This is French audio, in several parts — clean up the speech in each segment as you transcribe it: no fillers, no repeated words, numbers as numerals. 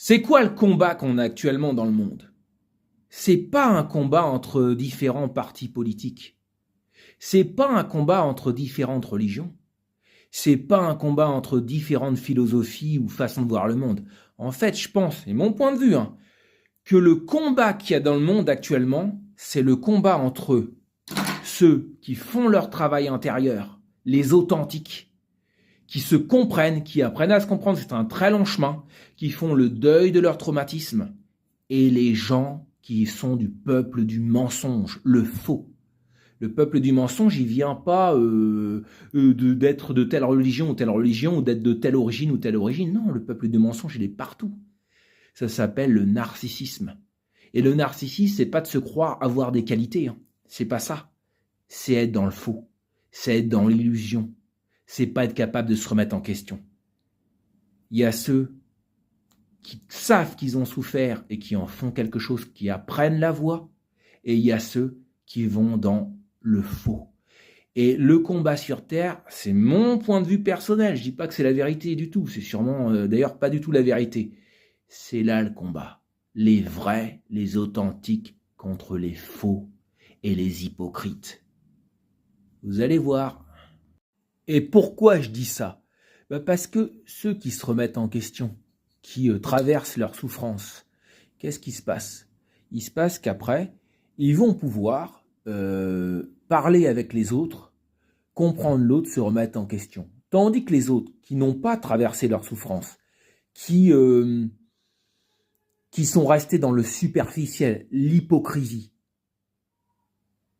C'est quoi le combat qu'on a actuellement dans le monde? C'est pas un combat entre différents partis politiques. C'est pas un combat entre différentes religions. C'est pas un combat entre différentes philosophies ou façons de voir le monde. En fait, je pense, et mon point de vue, que le combat qu'il y a dans le monde actuellement, c'est le combat entre ceux qui font leur travail intérieur, les authentiques, qui se comprennent, qui apprennent à se comprendre, c'est un très long chemin, qui font le deuil de leur traumatisme, et les gens qui sont du peuple du mensonge, le faux. Le peuple du mensonge, il vient pas d'être de telle religion, ou d'être de telle origine ou telle origine. Non, le peuple du mensonge, il est partout. Ça s'appelle le narcissisme. Et le narcissisme, c'est pas de se croire avoir des qualités. C'est pas ça. C'est être dans le faux. C'est être dans l'illusion. C'est pas être capable de se remettre en question. Il y a ceux qui savent qu'ils ont souffert et qui en font quelque chose, qui apprennent la voie. Et il y a ceux qui vont dans le faux. Et le combat sur Terre, c'est mon point de vue personnel. Je dis pas que c'est la vérité du tout. C'est sûrement, d'ailleurs, pas du tout la vérité. C'est là le combat. Les vrais, les authentiques contre les faux et les hypocrites. Vous allez voir. Et pourquoi je dis ça? Parce que ceux qui se remettent en question, qui traversent leur souffrance, qu'est-ce qui se passe? Il se passe qu'après, ils vont pouvoir parler avec les autres, comprendre l'autre, se remettre en question. Tandis que les autres, qui n'ont pas traversé leur souffrance, qui sont restés dans le superficiel, l'hypocrisie,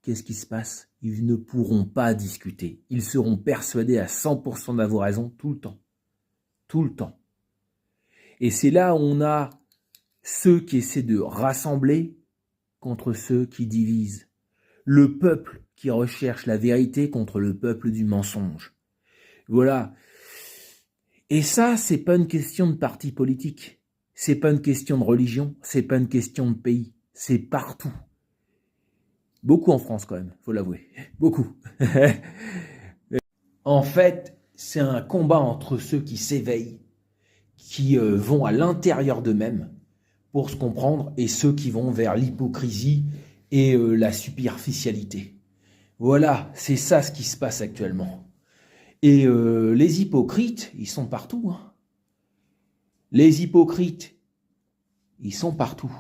qu'est-ce qui se passe? Ils ne pourront pas discuter. Ils seront persuadés à 100% d'avoir raison tout le temps. Tout le temps. Et c'est là où on a ceux qui essaient de rassembler contre ceux qui divisent. Le peuple qui recherche la vérité contre le peuple du mensonge. Voilà. Et ça, c'est pas une question de parti politique. C'est pas une question de religion. C'est pas une question de pays. C'est partout. Beaucoup en France quand même, faut l'avouer. Beaucoup. En fait, c'est un combat entre ceux qui s'éveillent, qui vont à l'intérieur d'eux-mêmes pour se comprendre, et ceux qui vont vers l'hypocrisie et la superficialité. Voilà, c'est ça ce qui se passe actuellement. Et les hypocrites, ils sont partout. Les hypocrites, ils sont partout.